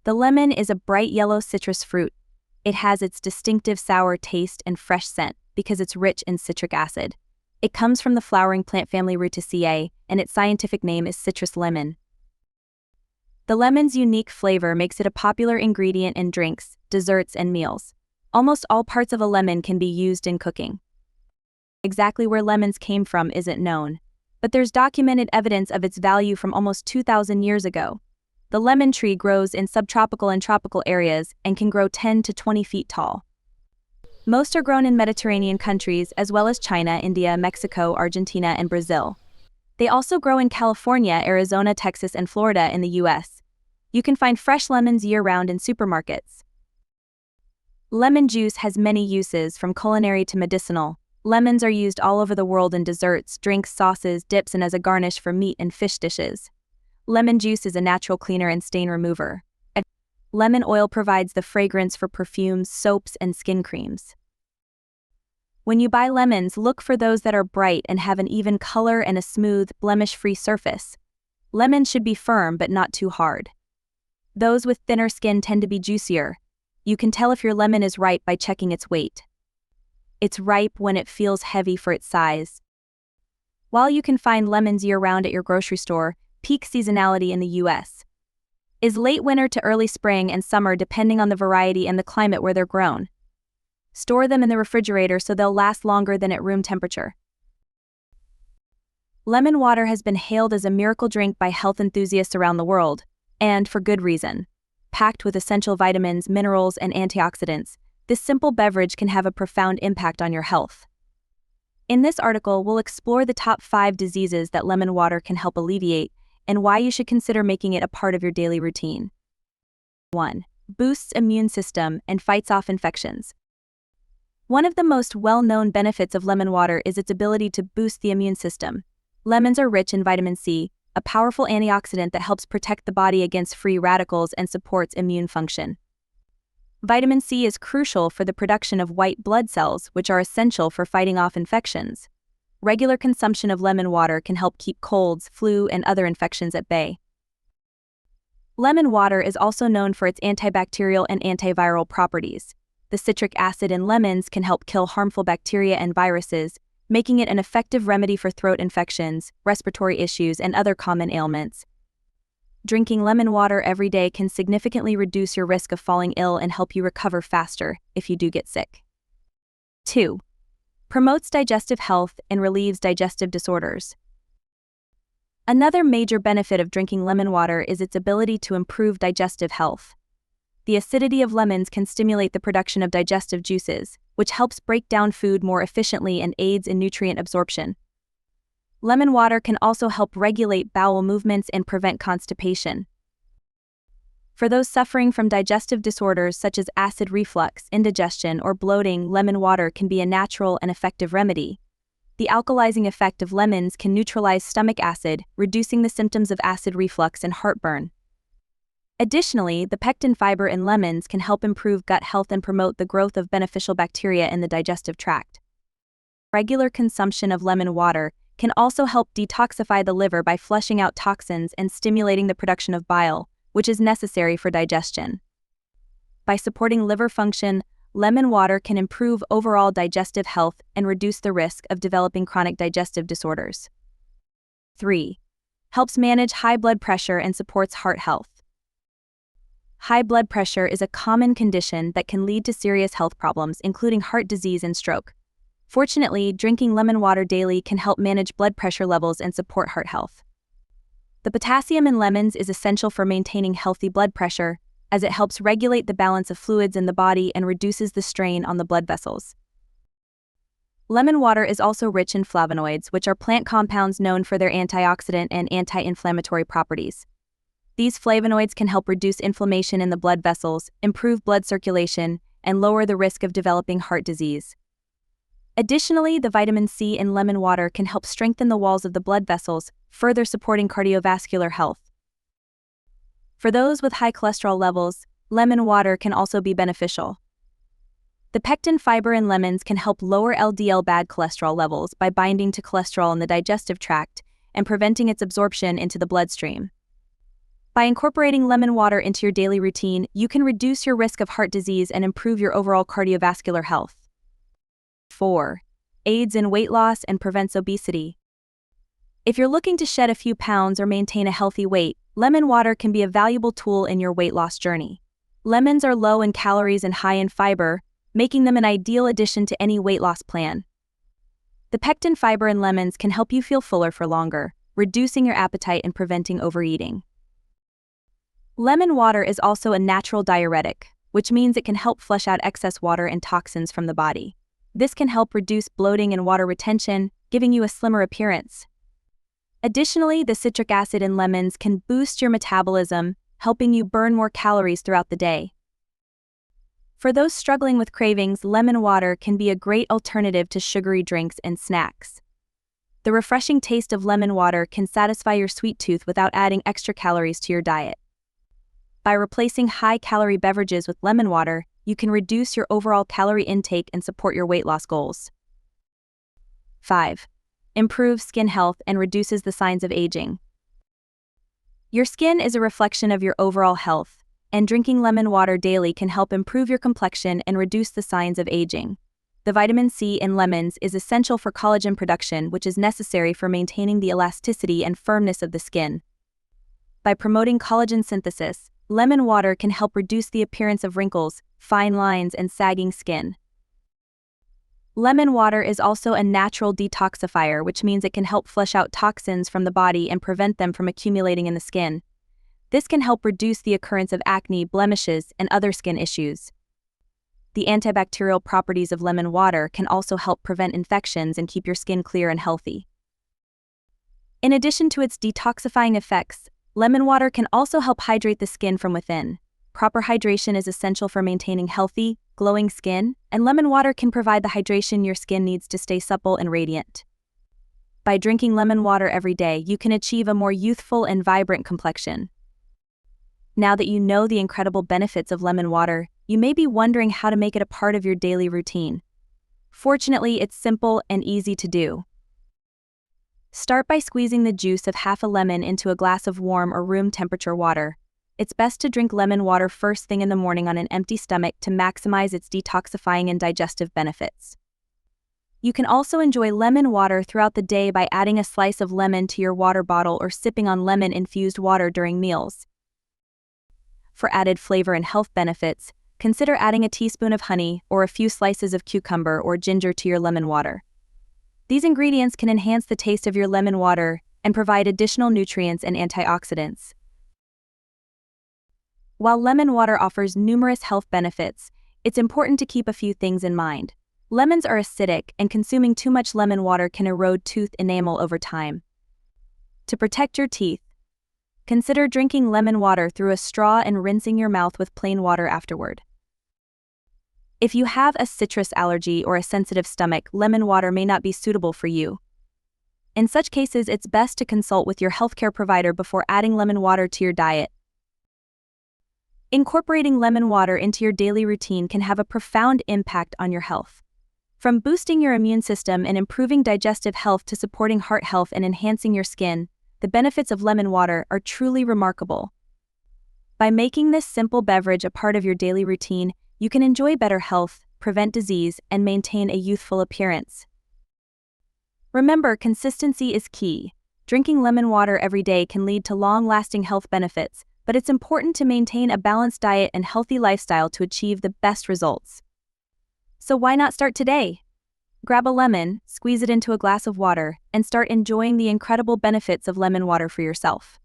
The lemon is a bright yellow citrus fruit. It has its distinctive sour taste and fresh scent because it's rich in citric acid. It comes from the flowering plant family Rutaceae, and its scientific name is citrus lemon. The lemon's unique flavor makes it a popular ingredient in drinks, desserts, and meals. Almost all parts of a lemon can be used in cooking. Exactly where lemons came from isn't known, but there's documented evidence of its value from almost 2,000 years ago. The lemon tree grows in subtropical and tropical areas and can grow 10 to 20 feet tall. Most are grown in Mediterranean countries as well as China, India, Mexico, Argentina, and Brazil. They also grow in California, Arizona, Texas, and Florida in the US. You can find fresh lemons year-round in supermarkets. Lemon juice has many uses, from culinary to medicinal. Lemons are used all over the world in desserts, drinks, sauces, dips, and as a garnish for meat and fish dishes. Lemon juice is a natural cleaner and stain remover. Lemon oil provides the fragrance for perfumes, soaps, and skin creams. When you buy lemons, look for those that are bright and have an even color and a smooth, blemish-free surface. Lemons should be firm but not too hard. Those with thinner skin tend to be juicier. You can tell if your lemon is ripe by checking its weight. It's ripe when it feels heavy for its size. While you can find lemons year-round at your grocery store, peak seasonality in the US is late winter to early spring and summer, depending on the variety and the climate where they're grown. Store them in the refrigerator so they'll last longer than at room temperature. Lemon water has been hailed as a miracle drink by health enthusiasts around the world, and for good reason. Packed with essential vitamins, minerals, and antioxidants, this simple beverage can have a profound impact on your health. In this article, we'll explore the top 5 diseases that lemon water can help alleviate and why you should consider making it a part of your daily routine. 1. Boosts immune system and fights off infections. One of the most well-known benefits of lemon water is its ability to boost the immune system. Lemons are rich in vitamin C, a powerful antioxidant that helps protect the body against free radicals and supports immune function. Vitamin C is crucial for the production of white blood cells, which are essential for fighting off infections. Regular consumption of lemon water can help keep colds, flu, and other infections at bay. Lemon water is also known for its antibacterial and antiviral properties. The citric acid in lemons can help kill harmful bacteria and viruses, making it an effective remedy for throat infections, respiratory issues, and other common ailments. Drinking lemon water every day can significantly reduce your risk of falling ill and help you recover faster if you do get sick. 2. Promotes digestive health and relieves digestive disorders. Another major benefit of drinking lemon water is its ability to improve digestive health. The acidity of lemons can stimulate the production of digestive juices, which helps break down food more efficiently and aids in nutrient absorption. Lemon water can also help regulate bowel movements and prevent constipation. For those suffering from digestive disorders such as acid reflux, indigestion, or bloating, lemon water can be a natural and effective remedy. The alkalizing effect of lemons can neutralize stomach acid, reducing the symptoms of acid reflux and heartburn. Additionally, the pectin fiber in lemons can help improve gut health and promote the growth of beneficial bacteria in the digestive tract. Regular consumption of lemon water can also help detoxify the liver by flushing out toxins and stimulating the production of bile, which is necessary for digestion. By supporting liver function, lemon water can improve overall digestive health and reduce the risk of developing chronic digestive disorders. 3. Helps manage high blood pressure and supports heart health. High blood pressure is a common condition that can lead to serious health problems, including heart disease and stroke. Fortunately, drinking lemon water daily can help manage blood pressure levels and support heart health. The potassium in lemons is essential for maintaining healthy blood pressure, as it helps regulate the balance of fluids in the body and reduces the strain on the blood vessels. Lemon water is also rich in flavonoids, which are plant compounds known for their antioxidant and anti-inflammatory properties. These flavonoids can help reduce inflammation in the blood vessels, improve blood circulation, and lower the risk of developing heart disease. Additionally, the vitamin C in lemon water can help strengthen the walls of the blood vessels, further supporting cardiovascular health. For those with high cholesterol levels, lemon water can also be beneficial. The pectin fiber in lemons can help lower LDL bad cholesterol levels by binding to cholesterol in the digestive tract and preventing its absorption into the bloodstream. By incorporating lemon water into your daily routine, you can reduce your risk of heart disease and improve your overall cardiovascular health. 4. Aids in weight loss and prevents obesity. If you're looking to shed a few pounds or maintain a healthy weight, lemon water can be a valuable tool in your weight loss journey. Lemons are low in calories and high in fiber, making them an ideal addition to any weight loss plan. The pectin fiber in lemons can help you feel fuller for longer, reducing your appetite and preventing overeating. Lemon water is also a natural diuretic, which means it can help flush out excess water and toxins from the body. This can help reduce bloating and water retention, giving you a slimmer appearance. Additionally, the citric acid in lemons can boost your metabolism, helping you burn more calories throughout the day. For those struggling with cravings, lemon water can be a great alternative to sugary drinks and snacks. The refreshing taste of lemon water can satisfy your sweet tooth without adding extra calories to your diet. By replacing high-calorie beverages with lemon water, you can reduce your overall calorie intake and support your weight loss goals. 5. Improves skin health and reduces the signs of aging. Your skin is a reflection of your overall health, and drinking lemon water daily can help improve your complexion and reduce the signs of aging. The vitamin C in lemons is essential for collagen production, which is necessary for maintaining the elasticity and firmness of the skin. By promoting collagen synthesis, lemon water can help reduce the appearance of wrinkles, fine lines, and sagging skin. Lemon water is also a natural detoxifier, which means it can help flush out toxins from the body and prevent them from accumulating in the skin. This can help reduce the occurrence of acne, blemishes, and other skin issues. The antibacterial properties of lemon water can also help prevent infections and keep your skin clear and healthy. In addition to its detoxifying effects, lemon water can also help hydrate the skin from within. Proper hydration is essential for maintaining healthy, glowing skin, and lemon water can provide the hydration your skin needs to stay supple and radiant. By drinking lemon water every day, you can achieve a more youthful and vibrant complexion. Now that you know the incredible benefits of lemon water, you may be wondering how to make it a part of your daily routine. Fortunately, it's simple and easy to do. Start by squeezing the juice of half a lemon into a glass of warm or room temperature water. It's best to drink lemon water first thing in the morning on an empty stomach to maximize its detoxifying and digestive benefits. You can also enjoy lemon water throughout the day by adding a slice of lemon to your water bottle or sipping on lemon-infused water during meals. For added flavor and health benefits, consider adding a teaspoon of honey or a few slices of cucumber or ginger to your lemon water. These ingredients can enhance the taste of your lemon water and provide additional nutrients and antioxidants. While lemon water offers numerous health benefits, it's important to keep a few things in mind. Lemons are acidic, and consuming too much lemon water can erode tooth enamel over time. To protect your teeth, consider drinking lemon water through a straw and rinsing your mouth with plain water afterward. If you have a citrus allergy or a sensitive stomach, lemon water may not be suitable for you. In such cases, it's best to consult with your healthcare provider before adding lemon water to your diet. Incorporating lemon water into your daily routine can have a profound impact on your health. From boosting your immune system and improving digestive health to supporting heart health and enhancing your skin, the benefits of lemon water are truly remarkable. By making this simple beverage a part of your daily routine, you can enjoy better health, prevent disease, and maintain a youthful appearance. Remember, consistency is key. Drinking lemon water every day can lead to long-lasting health benefits, but it's important to maintain a balanced diet and healthy lifestyle to achieve the best results. So why not start today? Grab a lemon, squeeze it into a glass of water, and start enjoying the incredible benefits of lemon water for yourself.